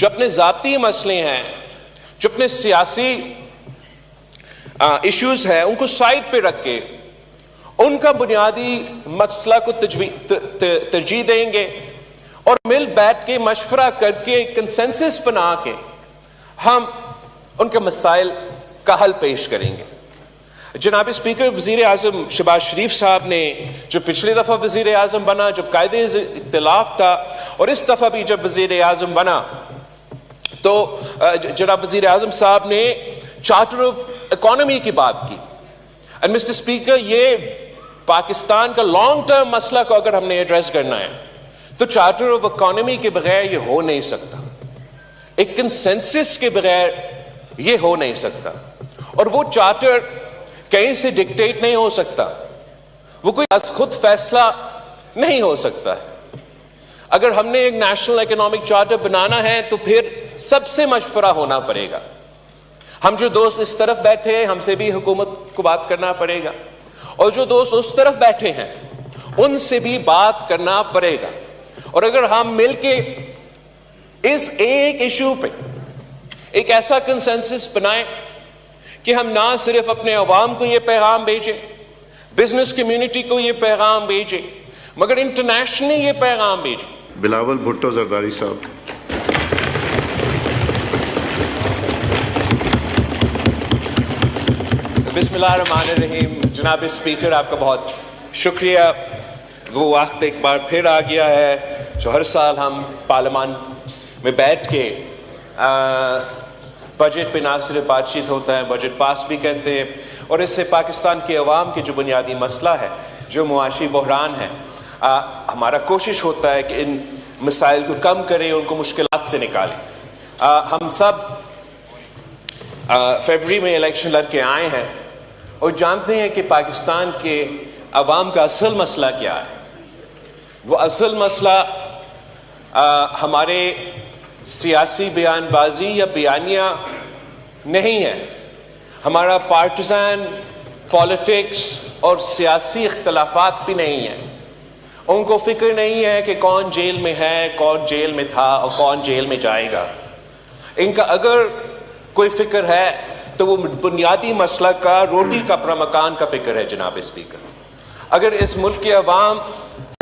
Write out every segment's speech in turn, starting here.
جو اپنے ذاتی مسئلے ہیں، جو اپنے سیاسی ایشوز ہیں، ان کو سائڈ پہ رکھ کے ان کا بنیادی مسئلہ کو ترجیح دیں گے اور مل بیٹھ کے مشورہ کر کے کنسنسس بنا کے ہم ان کے مسائل کا حل پیش کریں گے۔ جناب اسپیکر، وزیر اعظم شہباز شریف صاحب نے جو پچھلی دفعہ وزیر اعظم بنا جب قائد اختلاف تھا، اور اس دفعہ بھی جب وزیر اعظم بنا تو جناب وزیر اعظم صاحب نے چارٹر آف اکانومی کی بات کی۔ اینڈ مسٹر اسپیکر، یہ پاکستان کا لانگ ٹرم مسئلہ کو اگر ہم نے ایڈریس کرنا ہے تو چارٹر آف اکانومی کے بغیر یہ ہو نہیں سکتا، ایک کنسنسس کے بغیر یہ ہو نہیں سکتا، اور وہ چارٹر کہیں سے ڈکٹیٹ نہیں ہو سکتا، وہ کوئی از خود فیصلہ نہیں ہو سکتا ہے۔ اگر ہم نے ایک نیشنل اکنامک چارٹر بنانا ہے تو پھر سب سے مشورہ ہونا پڑے گا۔ ہم جو دوست اس طرف بیٹھے ہیں، ہم سے بھی حکومت کو بات کرنا پڑے گا، اور جو دوست اس طرف بیٹھے ہیں ان سے بھی بات کرنا پڑے گا، اور اگر ہم مل کے اس ایک ایشو پہ ایک ایسا کنسنسس بنائیں کہ ہم نہ صرف اپنے عوام کو یہ پیغام بھیجیں، بزنس کمیونٹی کو یہ پیغام بھیجیں، مگر انٹرنیشنلی یہ پیغام بھیجیں۔ بلاول بھٹو زرداری صاحب۔ بسم اللہ الرحمن الرحیم۔ جناب اسپیکر، آپ کا بہت شکریہ۔ وہ وقت ایک بار پھر آ گیا ہے جو ہر سال ہم پارلیمان میں بیٹھ کے بجٹ پہ نہ صرف بات چیت ہوتا ہے، بجٹ پاس بھی کرتے ہیں، اور اس سے پاکستان کے عوام کے جو بنیادی مسئلہ ہے، جو معاشی بحران ہے، ہمارا کوشش ہوتا ہے کہ ان مسائل کو کم کریں، ان کو مشکلات سے نکالیں۔ ہم سب فروری میں الیکشن لڑ کے آئے ہیں اور جانتے ہیں کہ پاکستان کے عوام کا اصل مسئلہ کیا ہے۔ وہ اصل مسئلہ ہمارے سیاسی بیان بازی یا بیانیہ نہیں ہے، ہمارا پارٹیزن پالیٹکس اور سیاسی اختلافات بھی نہیں ہیں۔ ان کو فکر نہیں ہے کہ کون جیل میں ہے، کون جیل میں تھا اور کون جیل میں جائے گا۔ ان کا اگر کوئی فکر ہے تو وہ بنیادی مسئلہ کا، روٹی کپڑا مکان کا فکر ہے۔ جناب اسپیکر، اگر اس ملک کے عوام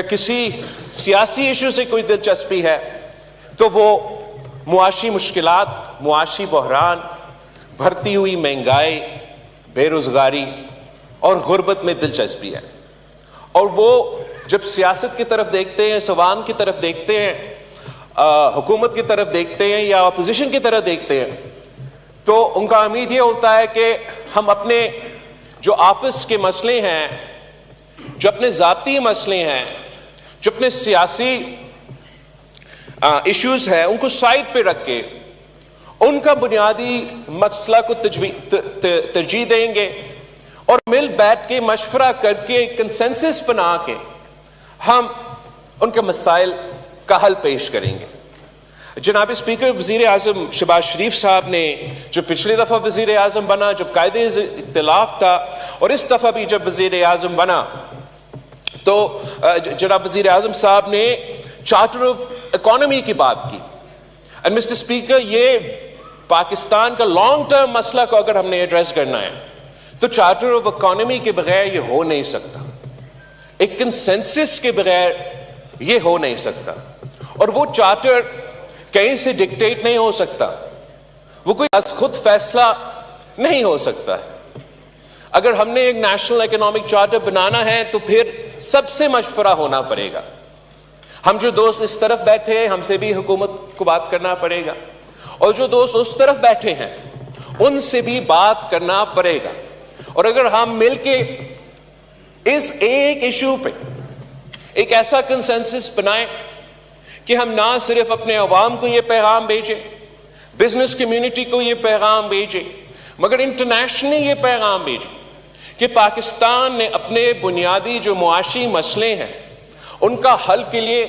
کسی سیاسی ایشو سے کوئی دلچسپی ہے تو وہ معاشی مشکلات، معاشی بحران، بڑھتی ہوئی مہنگائی، بے روزگاری اور غربت میں دلچسپی ہے۔ اور وہ جب سیاست کی طرف دیکھتے ہیں، عوام کی طرف دیکھتے ہیں، حکومت کی طرف دیکھتے ہیں یا اپوزیشن کی طرف دیکھتے ہیں، تو ان کا امید یہ ہوتا ہے کہ ہم اپنے جو آپس کے مسئلے ہیں، جو اپنے ذاتی مسئلے ہیں، جو اپنے سیاسی ایشوز ہیں، ان کو سائڈ پہ رکھ کے ان کا بنیادی مسئلہ کو ترجیح دیں گے اور مل بیٹھ کے مشورہ کر کے کنسنسس بنا کے ہم ان کے مسائل کا حل پیش کریں گے۔ جناب اسپیکر، وزیر اعظم شہباز شریف صاحب نے جو پچھلی دفعہ وزیر اعظم بنا جب قائد اختلاف تھا، اور اس دفعہ بھی جب وزیر اعظم بنا تو جناب وزیر اعظم صاحب نے چارٹر آف اکانومی کی بات کی۔ اینڈ مسٹر اسپیکر، یہ پاکستان کا لانگ ٹرم مسئلہ کو اگر ہم نے ایڈریس کرنا ہے تو چارٹر آف اکانومی کے بغیر یہ ہو نہیں سکتا، ایک کنسنسس کے بغیر یہ ہو نہیں سکتا، اور وہ چارٹر کہیں سے ڈکٹیٹ نہیں ہو سکتا، وہ کوئی از خود فیصلہ نہیں ہو سکتا ہے۔ اگر ہم نے ایک نیشنل اکنامک چارٹر بنانا ہے تو پھر سب سے مشورہ ہونا پڑے گا۔ ہم جو دوست اس طرف بیٹھے ہیں، ہم سے بھی حکومت کو بات کرنا پڑے گا، اور جو دوست اس طرف بیٹھے ہیں ان سے بھی بات کرنا پڑے گا، اور اگر ہم مل کے اس ایک ایشو پہ ایک ایسا کنسنسس بنائیں کہ ہم نہ صرف اپنے عوام کو یہ پیغام بھیجیں، بزنس کمیونٹی کو یہ پیغام بھیجیں، مگر انٹرنیشنلی یہ پیغام بھیجیں کہ پاکستان نے اپنے بنیادی جو معاشی مسئلے ہیں ان کا حل کے لیے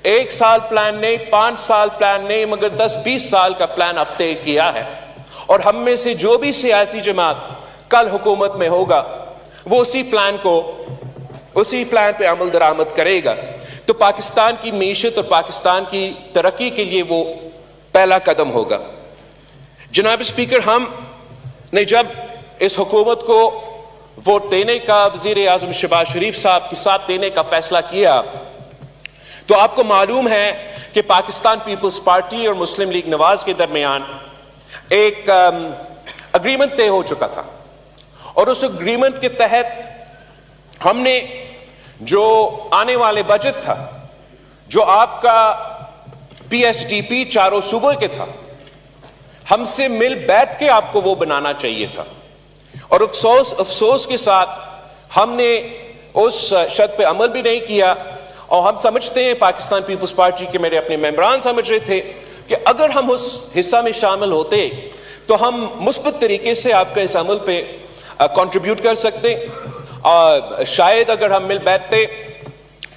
1 سال پلان نہیں، 5 سال پلان نہیں، مگر 10-20 سال کا پلان اب طے کیا ہے، اور ہم میں سے جو بھی سیاسی جماعت کل حکومت میں ہوگا وہ اسی پلان پہ عمل درآمد کرے گا، تو پاکستان کی معیشت اور پاکستان کی ترقی کے لیے وہ پہلا قدم ہوگا۔ جناب اسپیکر، ہم نے جب اس حکومت کو ووٹ دینے کا، وزیر اعظم شہباز شریف صاحب کے ساتھ دینے کا فیصلہ کیا، تو آپ کو معلوم ہے کہ پاکستان پیپلز پارٹی اور مسلم لیگ نواز کے درمیان ایک اگریمنٹ طے ہو چکا تھا، اور اس اگریمنٹ کے تحت ہم نے جو آنے والے بجٹ تھا، جو آپ کا پی ایس ڈی پی چاروں صوبوں کے تھا، ہم سے مل بیٹھ کے آپ کو وہ بنانا چاہیے تھا، اور افسوس کے ساتھ ہم نے اس شرط پہ عمل بھی نہیں کیا۔ اور ہم سمجھتے ہیں، پاکستان پیپلز پارٹی کے میرے اپنے ممبران سمجھ رہے تھے کہ اگر ہم اس حصہ میں شامل ہوتے تو ہم مثبت طریقے سے آپ کا اس عمل پہ کنٹریبیوٹ کر سکتے، اور شاید اگر ہم مل بیٹھتے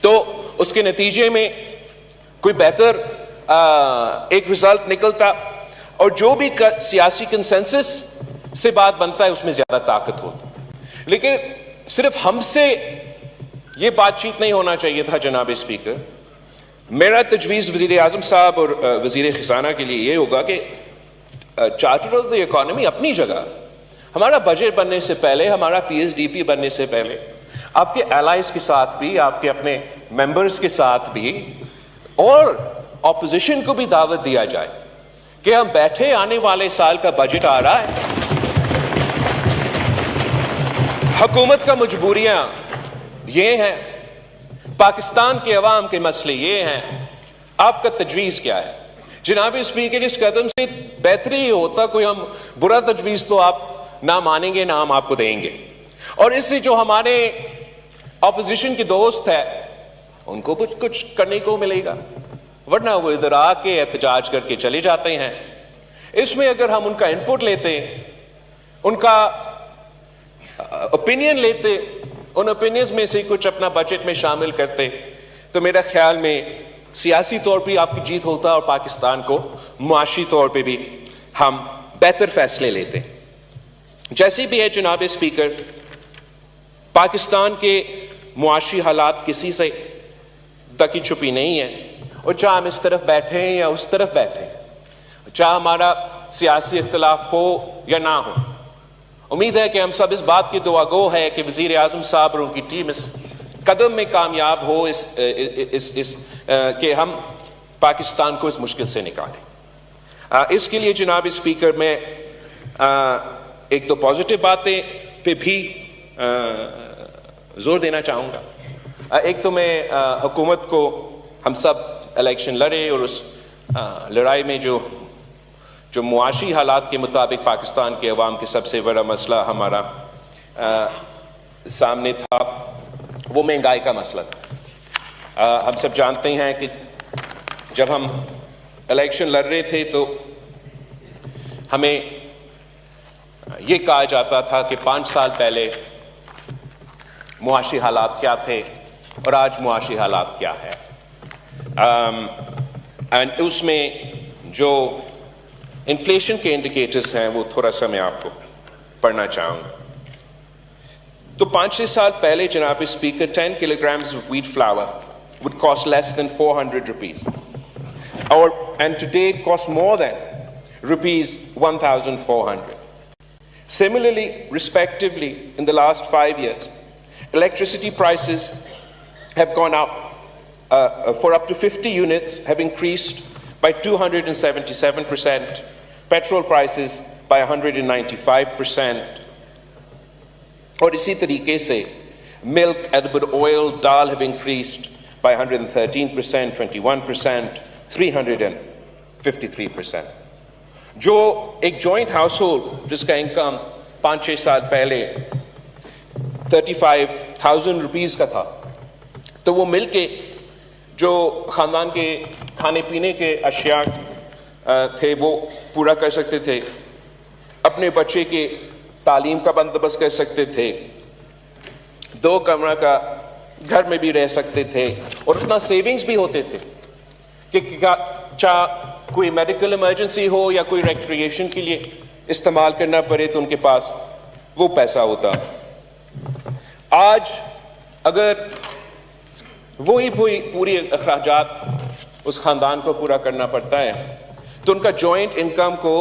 تو اس کے نتیجے میں کوئی بہتر ایک رزلٹ نکلتا، اور جو بھی سیاسی کنسنسس سے بات بنتا ہے اس میں زیادہ طاقت ہوتی۔ لیکن صرف ہم سے یہ بات چیت نہیں ہونا چاہیے تھا جناب اسپیکر۔ میرا تجویز وزیر اعظم صاحب اور وزیر خزانہ کے لیے یہ ہوگا کہ چارٹر آف دی اکانومی اپنی جگہ، ہمارا بجٹ بننے سے پہلے، ہمارا پی ایس ڈی پی بننے سے پہلے آپ کے الائز کے ساتھ بھی، آپ کے اپنے ممبرز کے ساتھ بھی، اور اپوزیشن کو بھی دعوت دیا جائے کہ ہم بیٹھے، آنے والے سال کا بجٹ آ رہا ہے، حکومت کا مجبوریاں یہ ہیں، پاکستان کے عوام کے مسئلے یہ ہیں، آپ کا تجویز کیا ہے؟ جناب اسپیکر، اس قدم سے بہتر ہی ہوتا، کوئی ہم برا تجویز تو آپ نہ مانیں گے، نہ ہم آپ کو دیں گے، اور اس سے جو ہمارے اپوزیشن کے دوست ہیں ان کو کچھ کرنے کو ملے گا، ورنہ وہ ادھر آ کے احتجاج کر کے چلے جاتے ہیں۔ اس میں اگر ہم ان کا انپٹ لیتے، ان کا اوپینین لیتے، ان اوپینینز میں سے کچھ اپنا بجٹ میں شامل کرتے، تو میرا خیال میں سیاسی طور پہ آپ کی جیت ہوتا، اور پاکستان کو معاشی طور پہ بھی ہم بہتر فیصلے لیتے۔ جیسی بھی ہے جناب اسپیکر، پاکستان کے معاشی حالات کسی سے دکی چھپی نہیں ہے، اور چاہے ہم اس طرف بیٹھیں یا اس طرف بیٹھیں، چاہے ہمارا سیاسی اختلاف ہو یا نہ ہو، امید ہے کہ ہم سب اس بات کی دعا گو ہے کہ وزیر اعظم صاحب اور ان کی ٹیم اس قدم میں کامیاب ہو، کہ ہم پاکستان کو اس مشکل سے نکالیں۔ اس کے لیے جناب اسپیکر میں ایک دو پازیٹیو باتیں پہ بھی زور دینا چاہوں گا۔ ایک تو میں حکومت کو، ہم سب الیکشن لڑے، اور اس لڑائی میں جو معاشی حالات کے مطابق پاکستان کے عوام کے سب سے بڑا مسئلہ ہمارا سامنے تھا، وہ مہنگائی کا مسئلہ تھا۔ ہم سب جانتے ہیں کہ جب ہم الیکشن لڑ رہے تھے تو ہمیں یہ کہا جاتا تھا کہ 5 سال پہلے معاشی حالات کیا تھے اور آج معاشی حالات کیا ہے۔ اس میں جو انفلیشن کے انڈیکیٹرز ہیں وہ تھوڑا سا میں آپ کو پڑھنا چاہوں گا۔ تو 5-6 سال پہلے جناب speaker 10 kilograms of wheat flour would cost less than 400 rupees, and today it costs more than rupees 1,400. Similarly, respectively, in the last 5 years, electricity prices have gone up, for up to 50 units have increased by 277%, petrol prices by 195%, اور اسی طریقے سے milk, edible oil, dal have increased by 113%, 21%, 353%. جو ایک joint house hold جس کا income 5-6 سال پہلے 35,000 روپیز کا تھا، تو وہ مل کے جو خاندان کے کھانے پینے کے اشیاء تھے وہ پورا کر سکتے تھے، اپنے بچے کے تعلیم کا بندوبست کر سکتے تھے، 2 کمرہ کا گھر میں بھی رہ سکتے تھے، اور اتنا سیونگز بھی ہوتے تھے کہ چاہے کوئی میڈیکل ایمرجنسی ہو یا کوئی ریکریشن کے لیے استعمال کرنا پڑے تو ان کے پاس وہ پیسہ ہوتا۔ آج اگر وہی پوری اخراجات اس خاندان کو پورا کرنا پڑتا ہے تو ان کا جوائنٹ انکم کو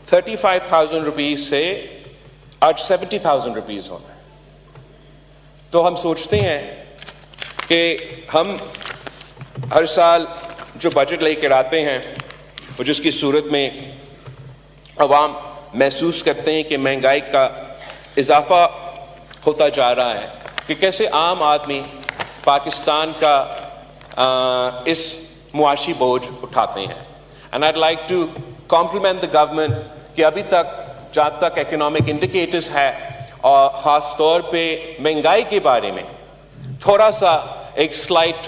35,000 روپیز سے آج 70,000 روپیز ہونا ہے. تو ہم سوچتے ہیں کہ ہم ہر سال جو بجٹ لے کر آتے ہیں اور جس کی صورت میں عوام محسوس کرتے ہیں کہ مہنگائی کا اضافہ ہوتا جا رہا ہے, کہ کیسے عام آدمی پاکستان کا اس معاشی بوجھ اٹھاتے ہیں. And I like two complement the government کہ ابھی تک جہاں تک اکنامک انڈیکیٹرز ہے اور خاص طور پہ مہنگائی کے بارے میں تھوڑا سا ایک سلائٹ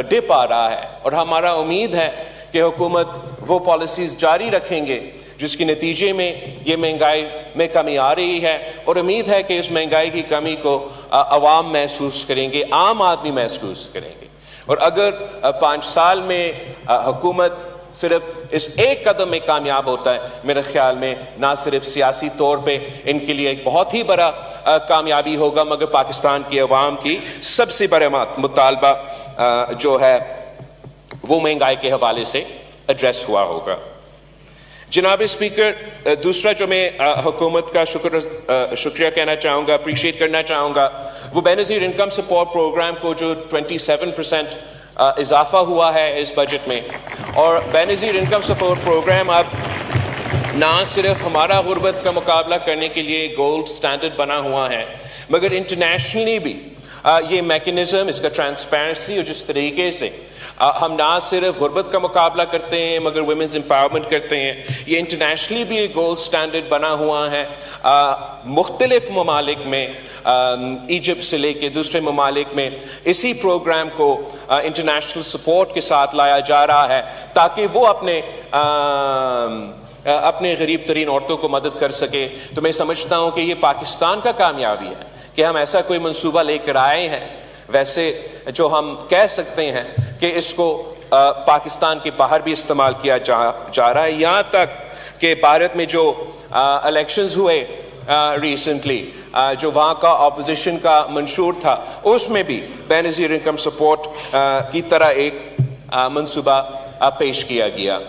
ڈپ آ رہا ہے, اور ہمارا امید ہے کہ حکومت وہ پالیسیز جاری رکھیں گے جس کے نتیجے میں یہ مہنگائی میں کمی آ رہی ہے, اور امید ہے کہ اس مہنگائی کی کمی کو عوام محسوس کریں گے, عام آدمی محسوس کریں گے. اور اگر 5 سال میں حکومت صرف اس ایک قدم میں کامیاب ہوتا ہے, میرے خیال میں نہ صرف سیاسی طور پہ ان کے لیے ایک بہت ہی بڑا کامیابی ہوگا, مگر پاکستان کی عوام کی سب سے بڑا مطالبہ جو ہے وہ مہنگائی کے حوالے سے ایڈریس ہوا ہوگا. جناب اسپیکر, دوسرا جو میں حکومت کا شکریہ کہنا چاہوں گا, اپریشیٹ کرنا چاہوں گا, وہ بے نظیر انکم سپورٹ پروگرام کو جو 27% اضافہ ہوا ہے اس بجٹ میں. اور بے نظیر انکم سپورٹ پروگرام اب نہ صرف ہمارا غربت کا مقابلہ کرنے کے لیے گولڈ سٹینڈرڈ بنا ہوا ہے, مگر انٹرنیشنلی بھی یہ میکنزم, اس کا ٹرانسپیرنسی اور جس طریقے سے ہم نہ صرف غربت کا مقابلہ کرتے ہیں مگر ویمنز امپاورمنٹ کرتے ہیں, یہ انٹرنیشنلی بھی ایک گولڈ سٹینڈرڈ بنا ہوا ہے. مختلف ممالک میں, ایجپٹ سے لے کے دوسرے ممالک میں اسی پروگرام کو انٹرنیشنل سپورٹ کے ساتھ لایا جا رہا ہے تاکہ وہ اپنے غریب ترین عورتوں کو مدد کر سکے. تو میں سمجھتا ہوں کہ یہ پاکستان کا کامیابی ہے کہ ہم ایسا کوئی منصوبہ لے کر آئے ہیں, ویسے جو ہم کہہ سکتے ہیں کہ اس کو پاکستان کے باہر بھی استعمال کیا جا رہا ہے. یہاں تک کہ بھارت میں جو الیکشنز ہوئے ریسنٹلی, جو وہاں کا اپوزیشن کا منشور تھا, اس میں بھی بے نظیر انکم سپورٹ کی طرح ایک منصوبہ پیش کیا گیا.